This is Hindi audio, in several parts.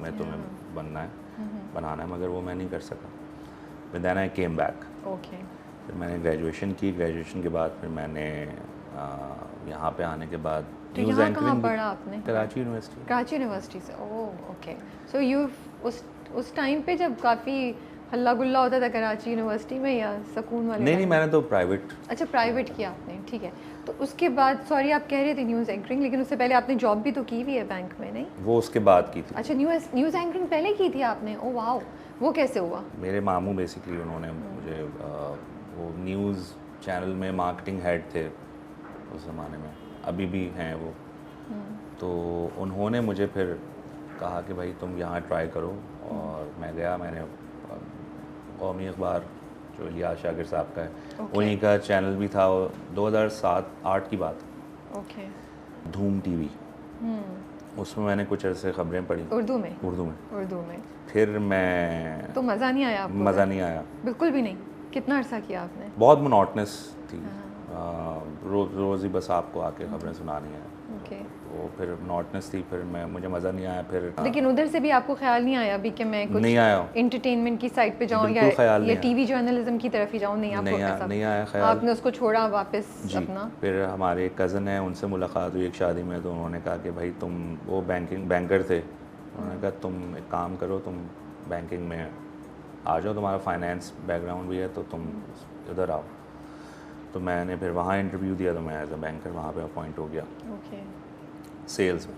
में तुम्हें बनना है, बनाना है, मगर वो मैं नहीं कर सका। फिर then I came back. Okay. फिर मैंने ग्रेजुएशन की, ग्रेजुएशन के बाद फिर मैंने यहाँ पे आने के बाद तो न्यूज़ यहाँ कहाँ एंकरिंग पढ़ा आपने? कराची यूनिवर्सिटी। कराची यूनिवर्सिटी से। Oh okay. सो यू उस टाइम पे जब काफ़ी हल्ला गुल्ला होता था कराची यूनिवर्सिटी में, या सुकून वाले? नहीं, मैंने तो प्राइवेट। अच्छा, प्राइवेट किया आपने, ठीक है। तो उसके बाद, सॉरी आप कह रहे थे न्यूज़ एंकरिंग, लेकिन उससे पहले आपने जॉब भी तो की हुई है बैंक में, नहीं? वो उसके बाद की थी। अच्छा, न्यूज़ एंकरिंग पहले की थी आपने? ओह वाओ, वो कैसे हुआ? मेरे मामू बेसिकली उन्होंने मुझे वो न्यूज़ चैनल में मार्केटिंग हेड थे उस ज़माने में, अभी भी हैं वो। तो उन्होंने मुझे फिर कहा कि भाई तुम यहाँ ट्राई करो, और मैं गया। मैंने कौमी अखबार जो इलियास शाकिर साहब का है, उन्हीं का चैनल भी था। 2007-8 की बात, ओके। धूम टीवी, उसमें मैंने कुछ अरसे खबरें पढ़ी उर्दू में? उर्दू में। में। फिर मैं, तो मज़ा नहीं आया आपको? मज़ा नहीं आया, बिल्कुल भी नहीं। कितना अरसा किया आपने? बहुत मोनोटनस थी। रोज़ ही बस आपको आके खबरें सुनानी है। ओके। वो फिर मोनोटनस थी, फिर मुझे मज़ा नहीं आया। फिर लेकिन उधर से भी आपको ख्याल नहीं आया अभी कि मैं कुछ नहीं आया, एंटरटेनमेंट की साइड पे जाऊं, बिल्कुल ख्याल या नहीं आया। टीवी जर्नलिज्म की तरफ ही जाऊं? नहीं, आपको ऐसा नहीं आया ख्याल। आपने उसको छोड़ा वापस जी। अपना? फिर हमारे एक कज़न है, उनसे मुलाकात हुई एक शादी में, तो उन्होंने कहा कि भाई तुम, वो बैंकर थे, उन्होंने कहा तुम एक काम करो, तुम बैंकिंग में आ जाओ, तुम्हारा फाइनेंस बैकग्राउंड भी है, तो तुम उधर आओ। तो मैंने फिर वहाँ इंटरव्यू दिया, तो मैं एज अ बैंकर वहाँ पे अपॉइंट हो गया। ओके। सेल्स में।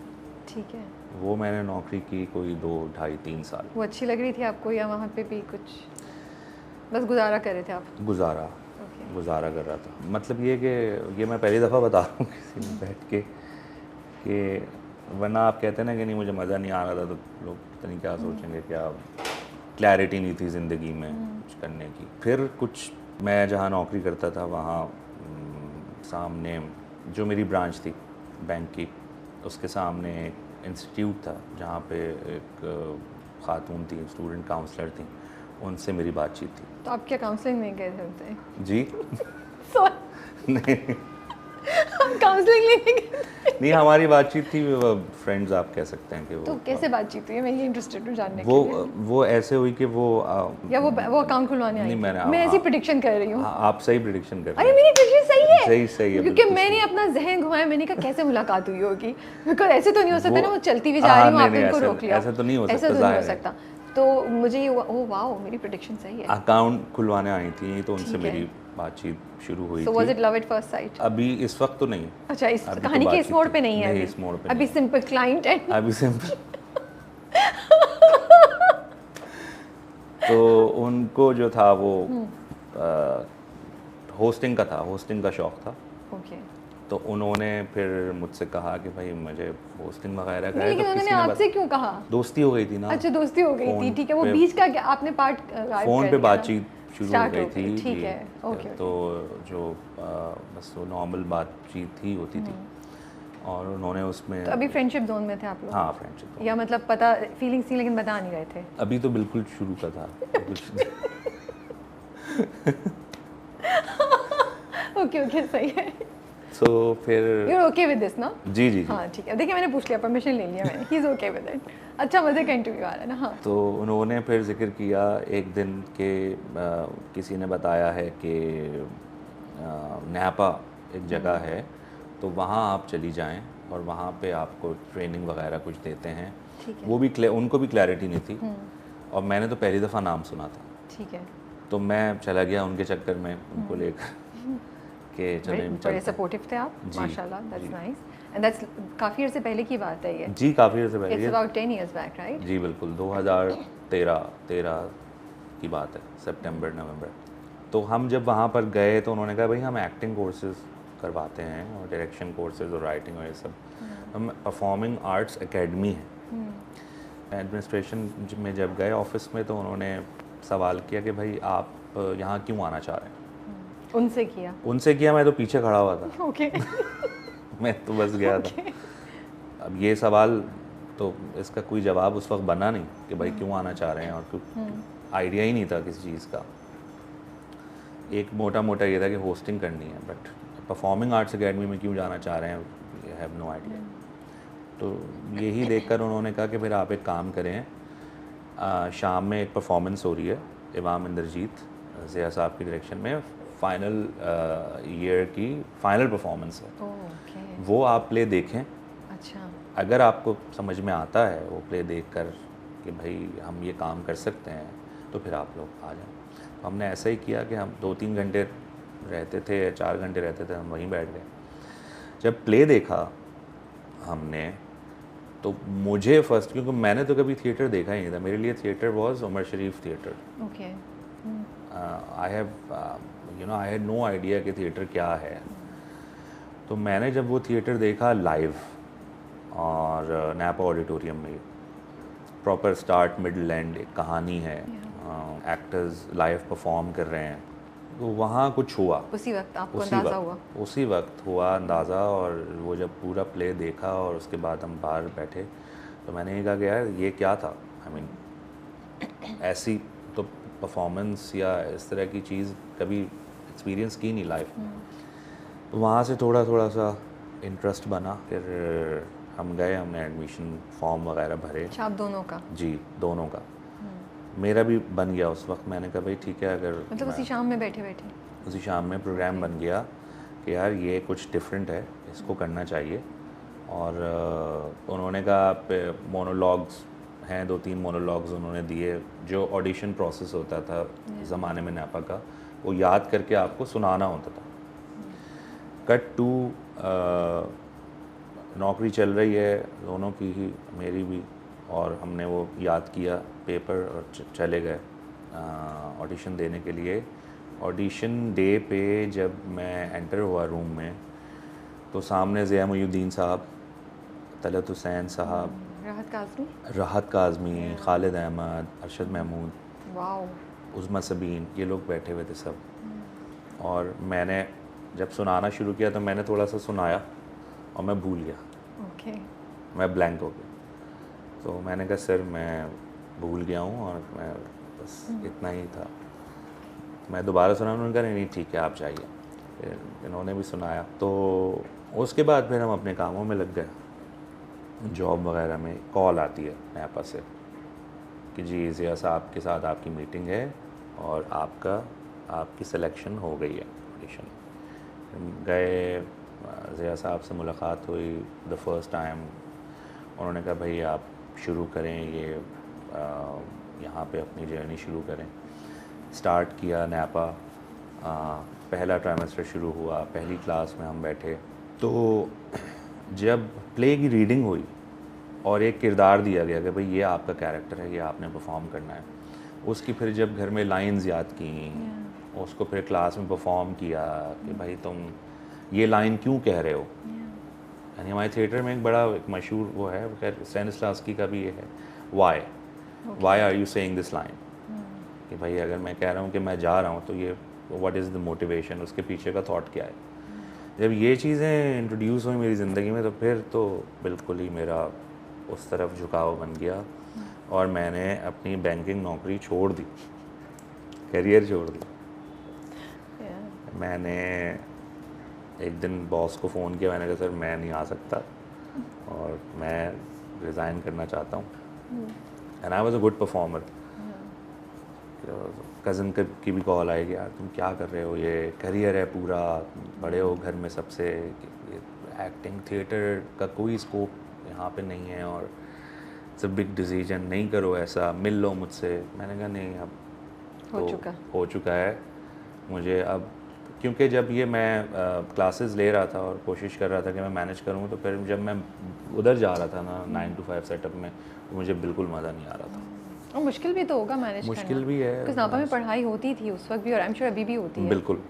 ठीक है। वो मैंने नौकरी की कोई 2, 2.5, 3 साल। वो अच्छी लग रही थी आपको, या वहाँ पे भी कुछ बस गुजारा कर रहे थे आप? गुजारा कर रहा था। मतलब ये कि ये मैं पहली दफ़ा बता रहा हूँ किसी में बैठ के, कि वरना आप कहते हैं ना कि नहीं मुझे मज़ा नहीं आ रहा था, तो लोग पता नहीं क्या सोचेंगे, क्या क्लैरिटी नहीं थी ज़िंदगी में कुछ करने की। फिर कुछ, मैं जहाँ नौकरी करता था वहाँ सामने जो मेरी ब्रांच थी बैंक की, उसके सामने एक इंस्टीट्यूट था जहाँ पे एक खातून थी, स्टूडेंट काउंसलर थी, उनसे मेरी बातचीत थी। तो आप क्या काउंसलिंग में गए थे उनसे? जी। नहीं, हम काउंसलिंग लेने गए? नहीं, हमारी बातचीत थी, फ्रेंड्स आप कह सकते हैं कि वो। तो कैसे बातचीत हुई? मैं ये इंटरेस्टेड हूँ जानने के वो लिए। वो ऐसे हुई कि वो या वो अकाउंट खुलवाने आई नहीं, थी? मैं ऐसी प्रिडिक्शन कर रही हूँ। आप सही प्रिडिक्शन कर रहे अरे हैं। मेरी प्रिडिक्शन सही है? सही है, क्योंकि बिल्कुल मैंने सही। अपना जहन घुमाया, मैंने कहा कैसे मुलाकात हुई होगी, बिकॉज ऐसे तो नहीं हो सकता ना, वो चलती हुई जा हाँ, रही हूँ, नहीं, आपने नहीं, उनको ऐसा- रोक लिया। ऐसा तो नहीं हो ऐसा सकता, तो नहीं हो जाहिर है। सकता। तो मुझे ये हुआ, ओह वाओ, मेरी प्रिडिक्शन सही है। अकाउंट खुलवाने आई थी, तो उनसे ठीक है। मेरी बातचीत शुरू हुई सो थी। Was it love at first sight? अभी इस वक्त तो नहीं। अच्छा, इस अभी तो कहानी के इस बातचीत मोड़ थी। पे नहीं है नहीं, अभी? इस मोड़ पे अभी नहीं। सिंपल क्लाइंट एंड अभी सिंपल। तो उनको जो था वो होस्टिंग का था, होस्टिंग का शौक था। ओके। तो उन्होंने फिर मुझसे कहा कि भाई मुझे होस्टिंग वगैरह का है। लेकिन तो उन्होंने किसी ने आपसे क्यों कहा? दोस्ती हो गई थी ना। अच्छा, दोस्ती हो गई थी, फ़ोन ठीक है। वो पे- बीच का क्या आपने पार्ट फ़ोन पे बातचीत शुरू हो गई थी। ठीक जी। है, ओके। तो जो बस वो नॉर्मल बातचीत ही होती थी, और उन्होंने उसमें। तो अभी फ्रेंडशिप जोन में थे आप लोग? हाँ, फ्रेंडशिप। या मतलब पता, फीलिंग्स थी लेकिन बता नहीं रहे थे? अभी तो बिल्कुल शुरू का था कुछ। ओके, सही है। सो फिर you are okay with this ना? जी जी जी। हाँ ठीक है, देखिए मैंने पूछ लिया, परमिशन ले लिया मैंने, he is okay with it. अच्छा, मजे का इंटरव्यू आ रहा है ना? हाँ। तो उन्होंने फिर जिक्र किया एक दिन के, किसी ने बताया है कि नैपा एक जगह है, तो वहाँ आप चली जाएं, और वहाँ पे आपको ट्रेनिंग वगैरह कुछ देते हैं। ठीक है। वो भी उनको भी क्लैरिटी नहीं थी, और मैंने तो पहली दफ़ा नाम सुना था। ठीक है। तो मैं चला गया उनके चक्कर में, उनको लेकर कि चलें बड़े चलते हैं। सपोर्टिव थे आप, जी, माशाल्लाह, दैट्स जी। नाइस। एंड दैट्स काफ़ी अर्से पहले की बात है ये? जी, काफ़ी देर से पहले। It's about 10 years back, right? जी बिल्कुल, 2013 की बात है, सितंबर नवंबर। तो हम जब वहाँ पर गए तो उन्होंने कहा भाई हम एक्टिंग कोर्सेज करवाते हैं, और डायरेक्शन कोर्सेज और राइटिंग और ये सब। हम परफॉर्मिंग आर्ट्स एकेडमी है। एडमिनिस्ट्रेशन में जब गए ऑफिस में, तो उन्होंने सवाल किया कि भाई आप यहाँ क्यों आना चाह रहे हैं। उनसे किया? उनसे किया, मैं तो पीछे खड़ा हुआ था। ओके। मैं तो बस गया था। अब ये सवाल तो इसका कोई जवाब उस वक्त बना नहीं कि भाई क्यों आना चाह रहे हैं, और क्यों, आइडिया ही नहीं था किसी चीज़ का। एक मोटा मोटा ये था कि होस्टिंग करनी है, बट परफॉर्मिंग आर्ट्स एकेडमी में क्यों जाना चाह रहे हैं, आई हैव नो आइडिया। तो यही देखकर उन्होंने कहा कि फिर आप एक काम करें, शाम में एक परफॉर्मेंस हो रही है इमाम इंद्रजीत ज़िया साहब की डायरेक्शन में, फाइनल ईयर की फाइनल परफॉर्मेंस है, ओके। वो आप प्ले देखें, अच्छा। अगर आपको समझ में आता है वो प्ले देखकर कि भाई हम ये काम कर सकते हैं तो फिर आप लोग आ जाएं। तो हमने ऐसा ही किया कि हम 2-3 घंटे रहते थे, 4 घंटे रहते थे, हम वहीं बैठ गए। जब प्ले देखा हमने तो मुझे फर्स्ट, क्योंकि मैंने तो कभी थिएटर देखा ही नहीं था, मेरे लिए theatre was Umer Sharif theatre. Okay. I have I had no idea कि थिएटर क्या है। तो मैंने जब वो थिएटर देखा लाइव और नैपा ऑडिटोरियम में, प्रॉपर स्टार्ट मिडल एंड एक कहानी है, एक्टर्स लाइव परफॉर्म कर रहे हैं, तो वहाँ कुछ हुआ उसी वक्त आपको अंदाज़ा हुआ? उसी वक्त हुआ अंदाज़ा। और वो जब पूरा प्ले देखा और उसके बाद हम बाहर बैठे तो मैंने ये कहा कि यार ये क्या था, आई मीन ऐसी तो परफॉर्मेंस या इस तरह की चीज़ कभी एक्सपीरियंस की नहीं लाइफ। तो वहाँ से थोड़ा थोड़ा सा इंटरेस्ट बना, फिर हम गए, हमने एडमिशन फॉर्म वगैरह भरे। अच्छा, आप दोनों का? जी, दोनों का। मेरा भी बन गया उस वक्त, मैंने कहा भाई ठीक है, अगर मतलब उसी शाम में बैठे बैठे? उसी शाम में प्रोग्राम बन गया कि यार ये कुछ डिफरेंट है, इसको करना चाहिए। और उन्होंने कहा आप मोनोलॉग्स हैं, 2-3 मोनोलॉग्स उन्होंने दिए, जो ऑडिशन प्रोसेस होता था ज़माने में नैपा का, वो याद करके आपको सुनाना होता था। कट टू नौकरी चल रही है दोनों की ही, मेरी भी, और हमने वो याद किया पेपर और चले गए ऑडिशन देने के लिए। ऑडिशन डे पे जब मैं एंटर हुआ रूम में तो सामने ज़िया मुहीउद्दीन साहब, तलत हुसैन साहब, राहत काज़मी, खालिद अहमद, अरशद महमूद, वाओ, उज़मा सबीन, ये लोग बैठे हुए थे सब। और मैंने जब सुनाना शुरू किया तो मैंने थोड़ा सा सुनाया और मैं भूल गया। ओके। मैं ब्लैंक हो गया। तो मैंने कहा सर मैं भूल गया हूँ और मैं बस इतना ही था। मैं दोबारा सुना, उन्होंने कहा नहीं ठीक है आप जाइए। फिर इन्होंने भी सुनाया, तो उसके बाद फिर हम अपने कामों में लग गए। जॉब वगैरह में कॉल आती है नैपा से कि जी ज़िया साहब के साथ आपकी मीटिंग है और आपकी सिलेक्शन हो गई है ऑडिशन। गए, ज़िया साहब से मुलाकात हुई द फर्स्ट टाइम। उन्होंने कहा भाई आप शुरू करें, ये यहाँ पे अपनी जर्नी शुरू करें। स्टार्ट किया नैपा, पहला ट्राइमेस्टर शुरू हुआ, पहली क्लास में हम बैठे। तो जब प्ले की रीडिंग हुई और एक किरदार दिया गया कि भाई ये आपका कैरेक्टर है, ये आपने परफॉर्म करना है, उसकी फिर जब घर में लाइंस याद की, उसको फिर क्लास में परफॉर्म किया कि भाई तुम ये लाइन क्यों कह रहे हो। यानी हमारे थिएटर में एक बड़ा एक मशहूर वो है, खैर स्टेनिस्लॉवस्की का भी ये है, why are you saying this line, कि भाई अगर मैं कह रहा हूँ कि मैं जा रहा हूँ तो ये व्हाट इज़ द मोटिवेशन, उसके पीछे का थॉट क्या है। जब ये चीज़ें इंट्रोड्यूस हुई मेरी ज़िंदगी में तो फिर तो बिल्कुल ही मेरा उस तरफ झुकाव बन गया और मैंने अपनी बैंकिंग नौकरी छोड़ दी, करियर छोड़ दी। मैंने एक दिन बॉस को फ़ोन किया, मैंने कहा सर मैं नहीं आ सकता और मैं रिज़ाइन करना चाहता हूँ। And I was a good performer. Cousin की भी कॉल आएगी, यार तुम क्या कर रहे हो, ये करियर है पूरा, बड़े हो घर में सबसे, एक्टिंग थिएटर का कोई स्कोप यहाँ पे नहीं है और इट्स अ बिग डिसीजन, नहीं करो ऐसा, मिल लो मुझसे। मैंने कहा नहीं, अब हो चुका है मुझे। अब क्योंकि जब ये मैं क्लासेस ले रहा था और कोशिश कर रहा था कि मैं मैनेज करूँ, तो फिर जब मैं उधर जा रहा था ना 9 to 5 सेटअप में, तो मुझे बिल्कुल मज़ा नहीं आ रहा था। और मुश्किल भी तो होगा मैनेज करना। मुश्किल भी है, नापा में पढ़ाई होती थी उस वक्त भी और आई एम श्योर अभी भी होती है। बिल्कुल